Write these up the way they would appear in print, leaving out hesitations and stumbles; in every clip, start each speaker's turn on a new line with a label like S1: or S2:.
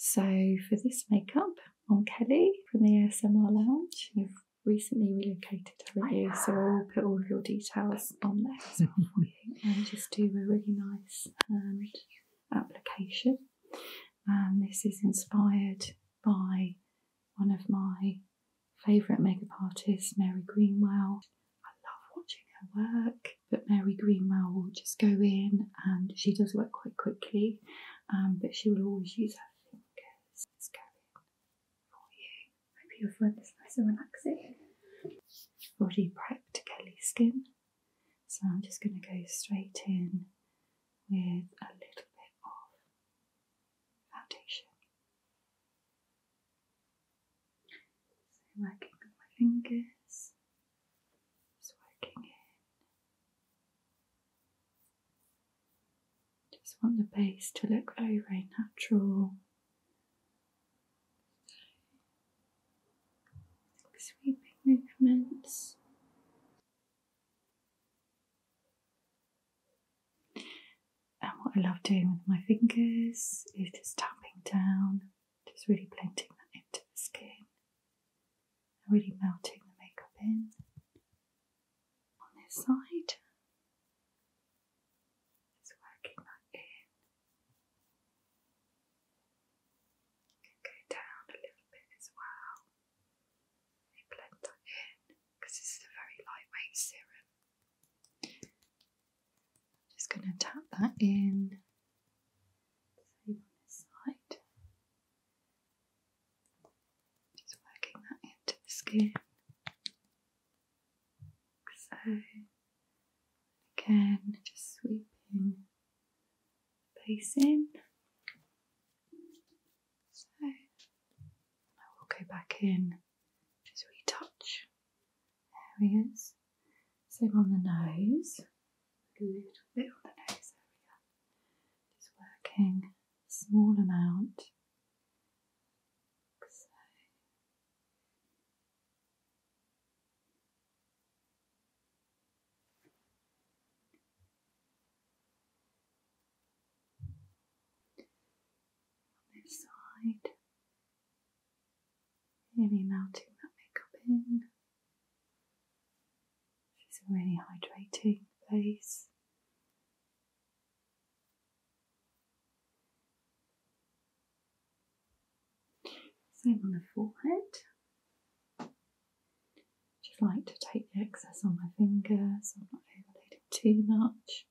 S1: So for this makeup, on Kelly from the ASMR Lounge, you've recently relocated, haven't you? So I'll put all of your details on there as well for you, and just do a really nice hand application. And this is inspired by one of my favourite makeup artists, Mary Greenwell. I love watching her work, but Mary Greenwell will just go in, and she does work quite quickly, but she will always use her fingers. Let's go in for you. Hope you'll find this nice and relaxing. I've already prepped Kelly's skin, so I'm just going to go straight in with a little bit of foundation. So working with my fingers, just working in. Just want the base to look very, very natural. Sweeping movements. And what I love doing with my fingers is just tapping down, just really blending that into the skin, and really melting the makeup in. On this side, just working that in. Go down a little bit as well. Really blend that in, because this is a very lightweight serum. Just going to tap that in. Same on this side. Just working that into the skin. So, again, just sweeping the base in. So, I will go back in, just retouch areas. Same on the nose. A little bit on the nose area, just working a small amount. So. On this side, really melting that makeup in. This is a really hydrating base. Same on the forehead. Just like to take the excess on my fingers. I'm not overloading too much.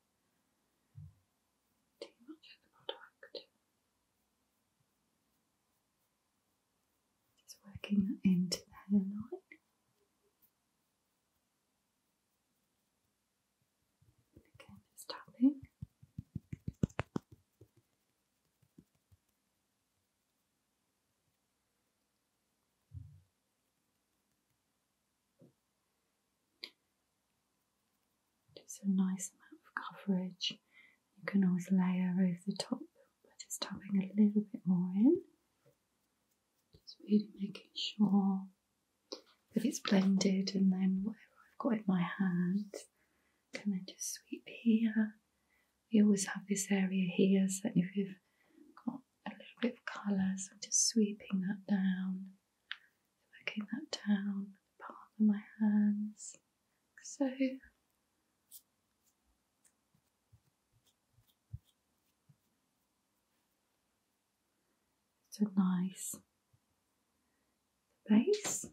S1: Too much of the product. Just working that into the hairline. Again, just tapping. Just a nice amount of coverage. You can always layer over the top by just tapping a little bit more in. Just really making sure that it's blended, and then whatever I've got in my hand, can then just sweep here. We always have this area here, so if you've got a little bit of colour, so I'm just sweeping that down, working that down the palm of my hands. So. It's a nice base.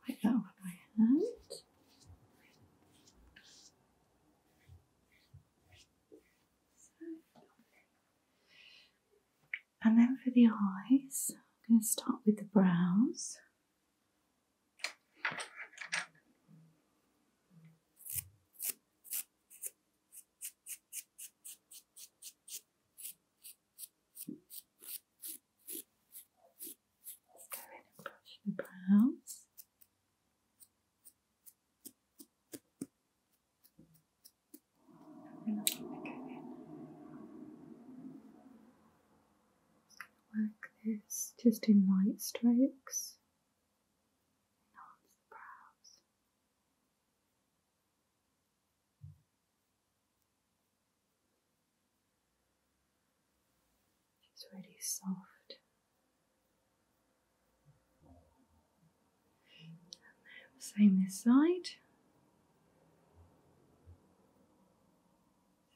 S1: Wipe that off my hand. And then for the eyes, I'm going to start with the brows. Let's go in and brush the brows. And I'm going to go in. Work this just in light strokes. Enhance the brows. It's really soft. Same this side.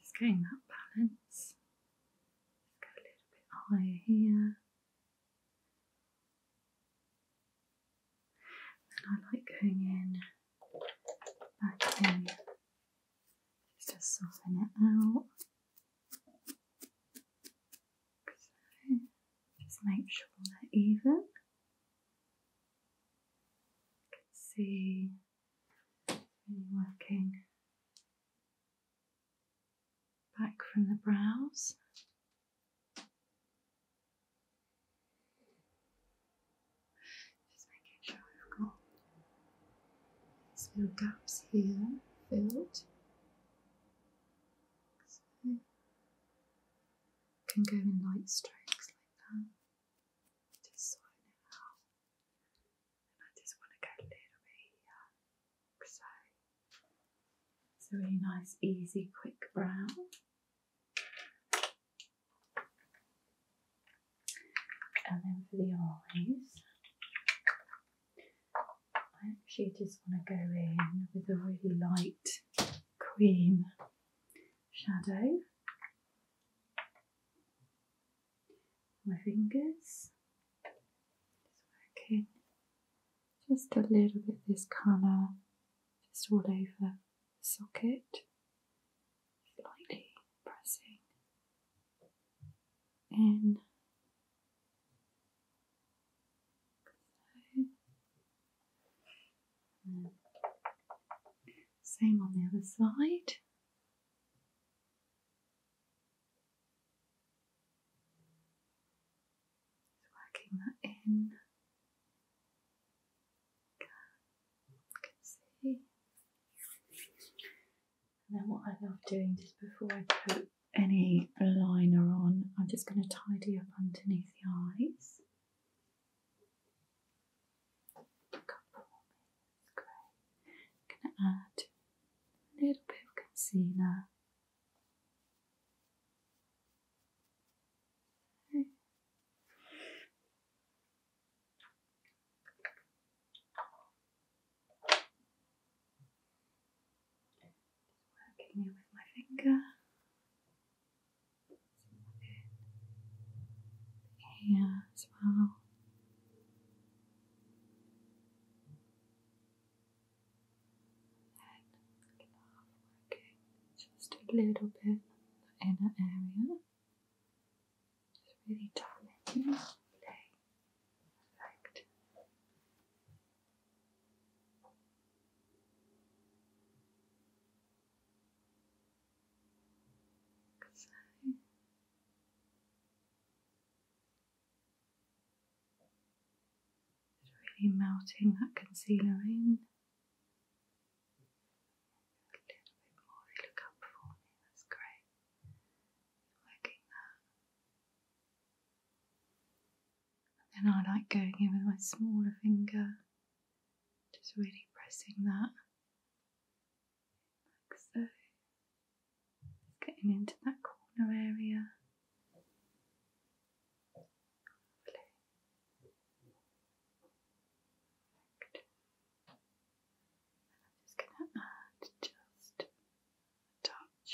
S1: Just getting that balance. Let's go a little bit higher here. And I like going in, back in, just to soften it out. So, just make sure they're even. You can see really working back from the brows. Just making sure I've got these little gaps here filled. So can go in light strokes like that. Just soften it out. And I just want to go a little bit here. So it's a really nice, easy, quick brow. And then for the eyes, I actually just want to go in with a really light cream shadow. My fingers, just working just a little bit this colour, just all over the socket, slightly pressing in. Same on the other side. Just working that in. You can see. And then what I love doing just before I put any liner on, I'm just going to tidy up underneath the eyes. That's great. I'm going to add a little bit of concealer. Okay. Working it with my finger. Here as well. Working just a little bit in the inner area. Just really tapping. Okay. Perfect. So, really melting that concealer in. A little bit more if you look up for me, that's great. Working that. And then I like going in with my smaller finger, just really pressing that, like so. Just getting into that corner area. Lovely. Perfect. And I'm just going to add just a touch,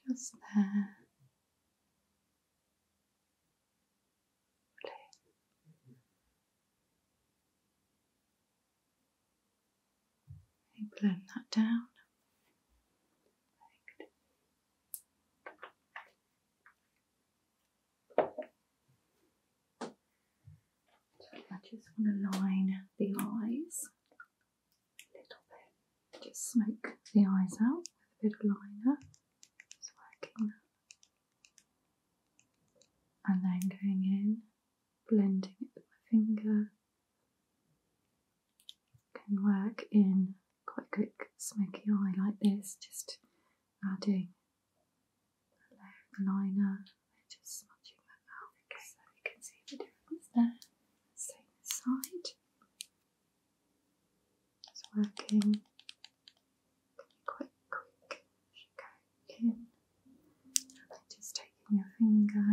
S1: just there. Lovely. Really blend that down. Perfect. I just want to line the eyes a little bit. Just smoke the eyes out with a bit of liner. Just working that. And then going in, blending it with my finger. Can work in quite a quick smoky eye like this, just adding a layer of liner and just smudging that out. Okay, so you can see the difference there. Same side. It's working quite quick as you go in. And then just taking your finger,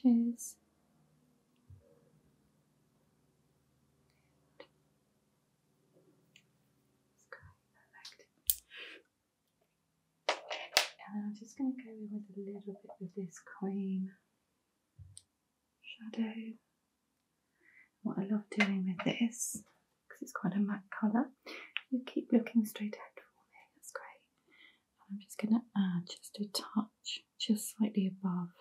S1: lashes. And I'm just going to go in with a little bit of this cream shadow. What I love doing with this, because it's quite a matte colour, you keep looking straight ahead for me, that's great. And I'm just going to add just a touch, just slightly above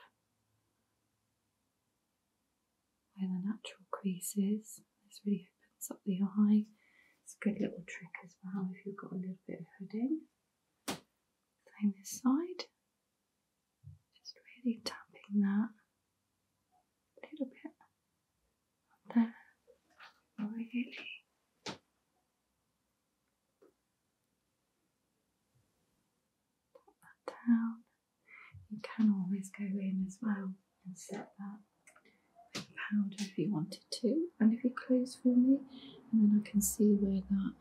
S1: where the natural crease is. This really opens up the eye. It's a good little trick as well if you've got a little bit of hooding. Same this side. Just really tapping that a little bit there. Really. Tap that down. You can always go in as well and set that with powder if you wanted to. And if you close for me, and then I can see where that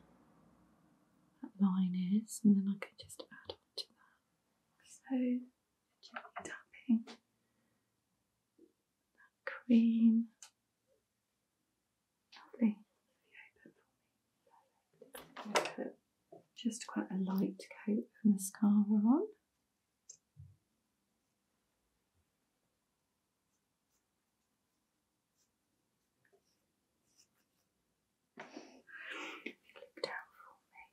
S1: line is, and then I can just add on to that. So, gently tapping that cream. Lovely. Put just quite a light coat of mascara on. Look down for me.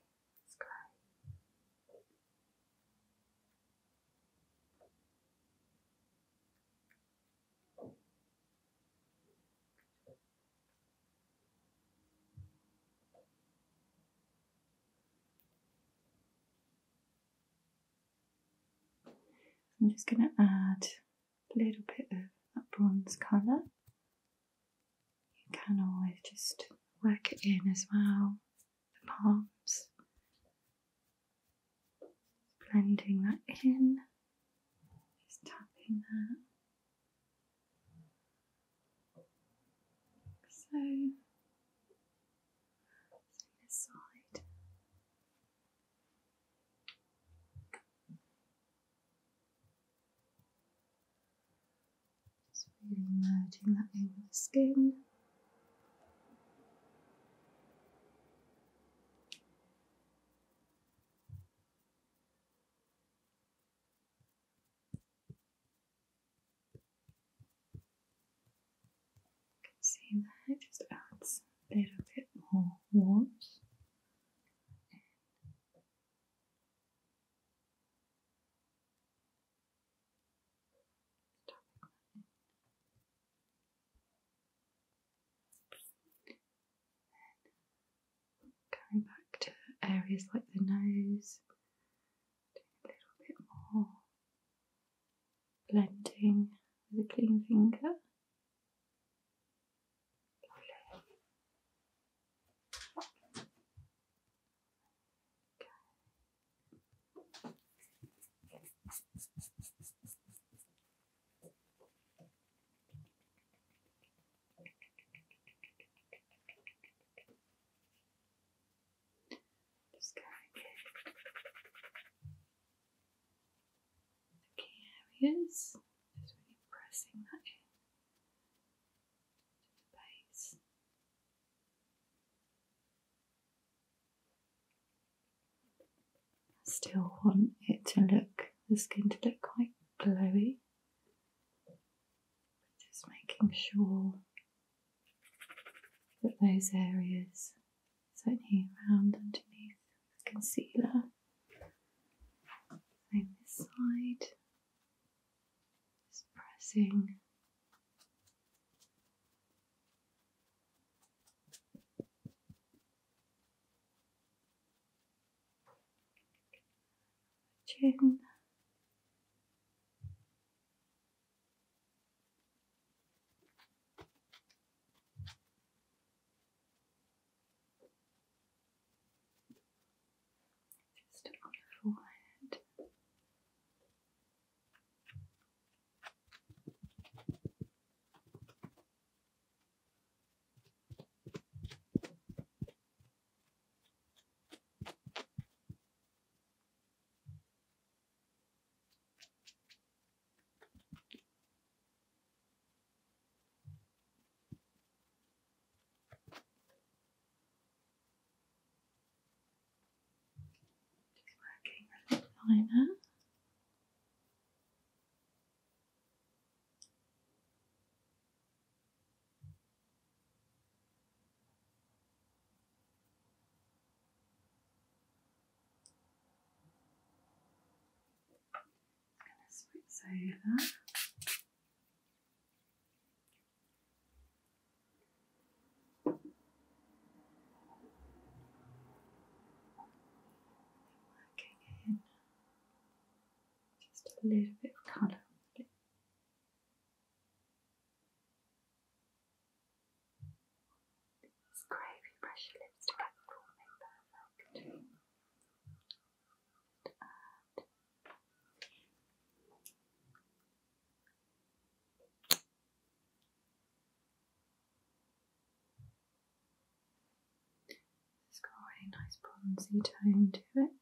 S1: That's great. I'm just going to add a little bit of that bronze colour. You can always just work it in as well, the palms. Blending that in, just tapping that. So, this side. Just really merging that in with the skin. See there, it just adds a little bit more warmth. Going back to areas like the nose, doing a little bit more blending with a clean finger. Just going in the key areas, just really pressing that in to the base. I still want it to look, the skin to look quite glowy. Just making sure that those areas, certainly around underneath the concealer, same this side, just pressing. Chin. Just on the forehead. liner. Switch over. Working in just a little bit of colour. It's great if you brush your lips together for me, perfect. It's got a really nice bronzy tone to it.